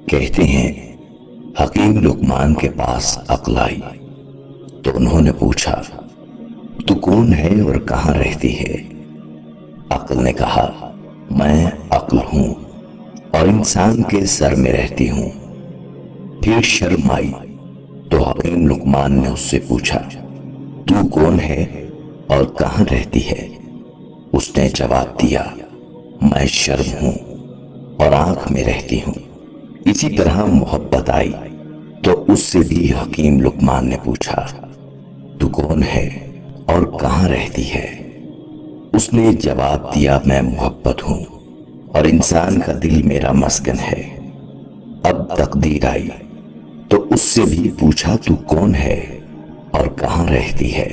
کہتے ہیں حکیم لقمان کے پاس عقل آئی تو انہوں نے پوچھا، تو کون ہے اور کہاں رہتی ہے؟ عقل نے کہا، میں عقل ہوں اور انسان کے سر میں رہتی ہوں۔ پھر شرم آئی تو حکیم لقمان نے اس سے پوچھا، تو کون ہے اور کہاں رہتی ہے؟ اس نے جواب دیا، میں شرم ہوں اور آنکھ میں رہتی ہوں۔ اسی طرح محبت آئی تو اس سے بھی حکیم لقمان نے پوچھا، تو کون ہے اور کہاں رہتی ہے؟ اس نے جواب دیا، میں محبت ہوں اور انسان کا دل میرا مسکن ہے۔ اب تقدیر آئی تو اس سے بھی پوچھا، تو کون ہے اور کہاں رہتی ہے؟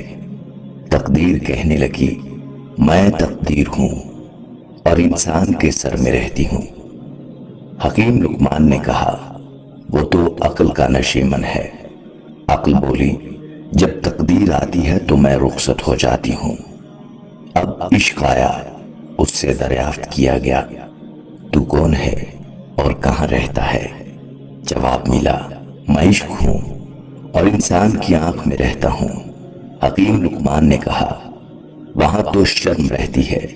تقدیر کہنے لگی، میں تقدیر ہوں اور انسان کے سر میں رہتی ہوں۔ حکیم لقمان نے کہا، وہ تو عقل کا نشیمن ہے۔ عقل بولی، جب تقدیر آتی ہے تو میں رخصت ہو جاتی ہوں۔ اب عشق آیا، اس سے دریافت کیا گیا، تو کون ہے اور کہاں رہتا ہے؟ جواب ملا، میں عشق ہوں اور انسان کی آنکھ میں رہتا ہوں۔ حکیم لقمان نے کہا، وہاں تو شرم رہتی ہے۔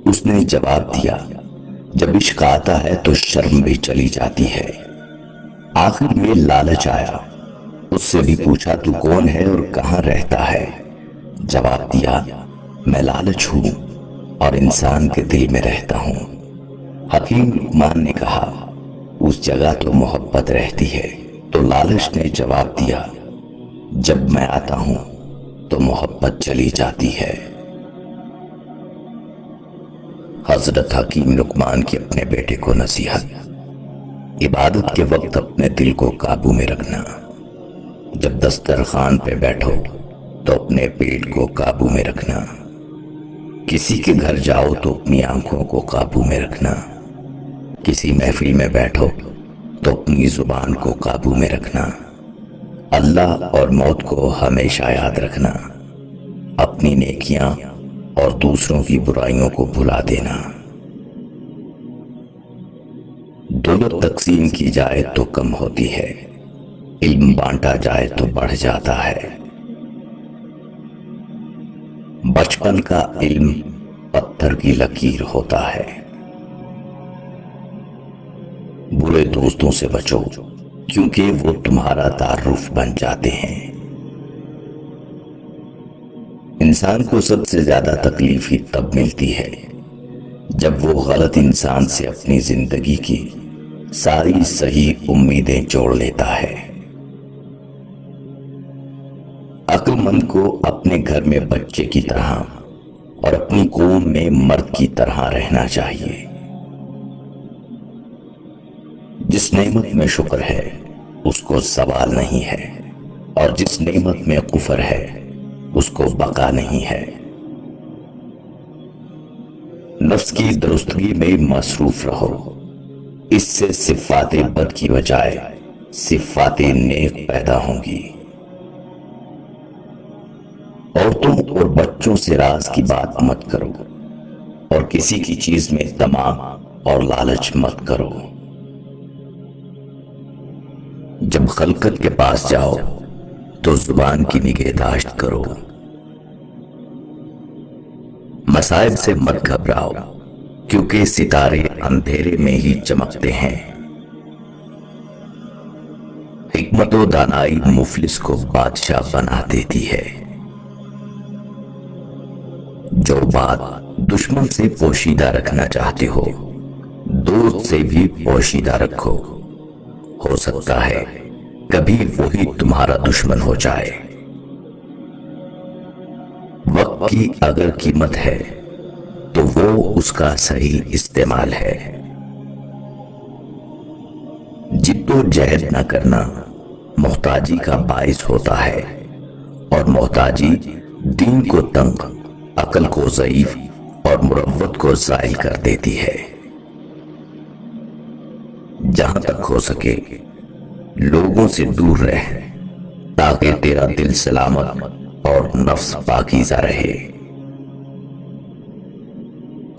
اس نے جواب دیا، جب عشق آتا ہے تو شرم بھی چلی جاتی ہے۔ آخر میں لالچ آیا، اس سے بھی پوچھا، تو کون ہے اور کہاں رہتا ہے؟ جواب دیا، میں لالچ ہوں اور انسان کے دل میں رہتا ہوں۔ حکیم لقمان نے کہا، اس جگہ تو محبت رہتی ہے۔ تو لالچ نے جواب دیا، جب میں آتا ہوں تو محبت چلی جاتی ہے۔ حضرت حکیم لقمان کی اپنے بیٹے کو نصیحت، عبادت کے وقت اپنے دل کو قابو میں رکھنا۔ جب دسترخوان پہ بیٹھو تو اپنے پیٹ کو قابو میں رکھنا۔ کسی کے گھر جاؤ تو اپنی آنکھوں کو قابو میں رکھنا۔ کسی محفل میں بیٹھو تو اپنی زبان کو قابو میں رکھنا۔ اللہ اور موت کو ہمیشہ یاد رکھنا۔ اپنی نیکیاں اور دوسروں کی برائیوں کو بھلا دینا۔ دولت تقسیم کی جائے تو کم ہوتی ہے، علم بانٹا جائے تو بڑھ جاتا ہے۔ بچپن کا علم پتھر کی لکیر ہوتا ہے۔ برے دوستوں سے بچو کیونکہ وہ تمہارا تعارف بن جاتے ہیں۔ انسان کو سب سے زیادہ تکلیف ہی تب ملتی ہے جب وہ غلط انسان سے اپنی زندگی کی ساری صحیح امیدیں جوڑ لیتا ہے۔ عقل مند کو اپنے گھر میں بچے کی طرح اور اپنی قوم میں مرد کی طرح رہنا چاہیے۔ جس نعمت میں شکر ہے اس کو زوال نہیں ہے، اور جس نعمت میں کفر ہے اس کو بقا نہیں ہے۔ نفس کی درستگی میں مصروف رہو، اس سے صفات بد کی بجائے صفات نیک پیدا ہوں گی۔ عورتوں اور بچوں سے راز کی بات مت کرو، اور کسی کی چیز میں طمع اور لالچ مت کرو۔ جب خلقت کے پاس جاؤ تو زبان کی نگہداشت کرو۔ مصائب سے مت گھبراؤ کیونکہ ستارے اندھیرے میں ہی چمکتے ہیں۔ حکمت و دانائی مفلس کو بادشاہ بنا دیتی ہے۔ جو بات دشمن سے پوشیدہ رکھنا چاہتے ہو دوست سے بھی پوشیدہ رکھو، ہو سکتا ہے کبھی وہی تمہارا دشمن ہو جائے۔ وقت کی اگر قیمت ہے تو وہ اس کا صحیح استعمال ہے۔ جد و جہد نہ کرنا محتاجی کا باعث ہوتا ہے، اور محتاجی دین کو تنگ، عقل کو ضعیف اور مروت کو زائل کر دیتی ہے۔ جہاں تک ہو سکے لوگوں سے دور رہ تاکہ تیرا دل سلامت اور نفس پاکیزہ رہے۔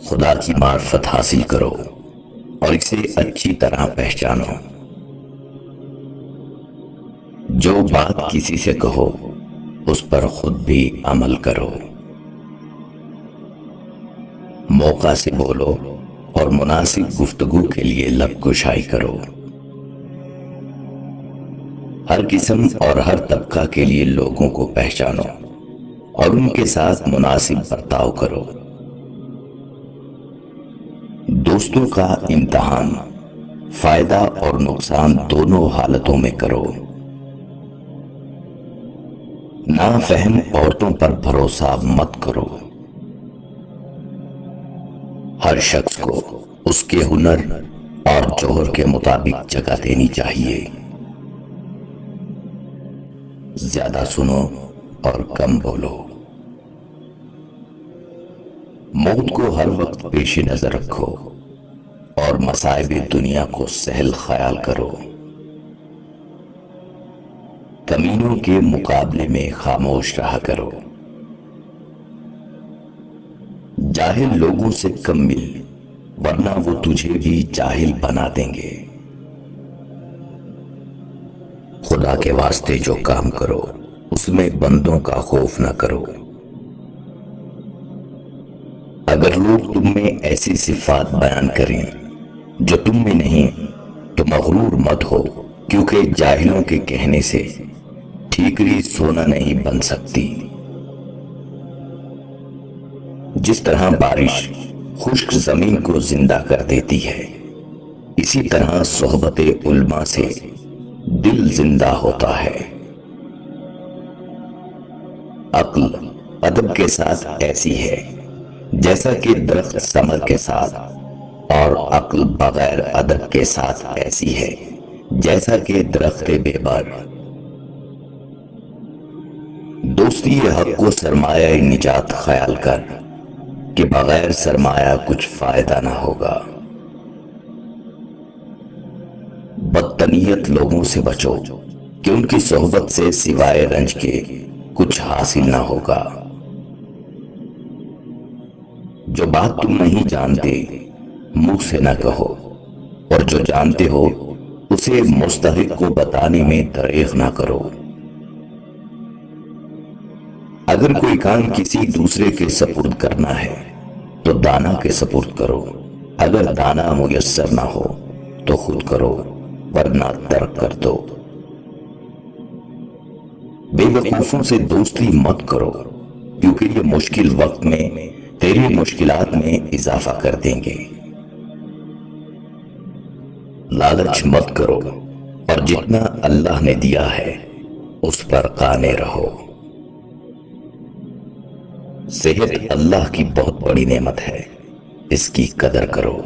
خدا کی معرفت حاصل کرو اور اسے اچھی طرح پہچانو۔ جو بات کسی سے کہو اس پر خود بھی عمل کرو، موقع سے بولو اور مناسب گفتگو کے لیے لب کشائی کرو، ہر قسم اور ہر طبقہ کے لیے لوگوں کو پہچانو اور ان کے ساتھ مناسب برتاؤ کرو۔ دوستوں کا امتحان فائدہ اور نقصان دونوں حالتوں میں کرو، نافہم عورتوں پر بھروسہ مت کرو، ہر شخص کو اس کے ہنر اور جوہر کے مطابق جگہ دینی چاہیے، زیادہ سنو اور کم بولو، موت کو ہر وقت پیش نظر رکھو اور مصائب دنیا کو سہل خیال کرو، کمینوں کے مقابلے میں خاموش رہا کرو، جاہل لوگوں سے کم مل ورنہ وہ تجھے بھی جاہل بنا دیں گے، خدا کے واسطے جو کام کرو اس میں بندوں کا خوف نہ کرو، اگر لوگ تم میں ایسی صفات بیان کریں جو تم میں نہیں تو مغرور مت ہو، کیونکہ جاہلوں کے کہنے سے ٹھیکری سونا نہیں بن سکتی۔ جس طرح بارش خشک زمین کو زندہ کر دیتی ہے، اسی طرح صحبت علماء سے دل زندہ ہوتا ہے۔ عقل ادب کے ساتھ ایسی ہے جیسا کہ درخت ثمر کے ساتھ، اور عقل بغیر ادب کے ساتھ ایسی ہے جیسا کہ درخت بے بر۔ دوستی حق کو سرمایہ نجات خیال کر کہ بغیر سرمایہ کچھ فائدہ نہ ہوگا، بدتنیت لوگوں سے بچو کہ ان کی صحبت سے سوائے رنج کے کچھ حاصل نہ ہوگا، جو بات تم نہیں جانتے منہ سے نہ کہو، اور جو جانتے ہو اسے مستحق کو بتانے میں دریغ نہ کرو۔ اگر کوئی کام کسی دوسرے کے سپرد کرنا ہے تو دانا کے سپرد کرو، اگر دانا میسر نہ ہو تو خود کرو ورنہ ترک کر دو۔ بے وقوفوں سے دوستی مت کرو، کیونکہ یہ مشکل وقت میں تیری مشکلات میں اضافہ کر دیں گے۔ لالچ مت کرو اور جتنا اللہ نے دیا ہے اس پر قانع رہو۔ صحت اللہ کی بہت بڑی نعمت ہے، اس کی قدر کرو۔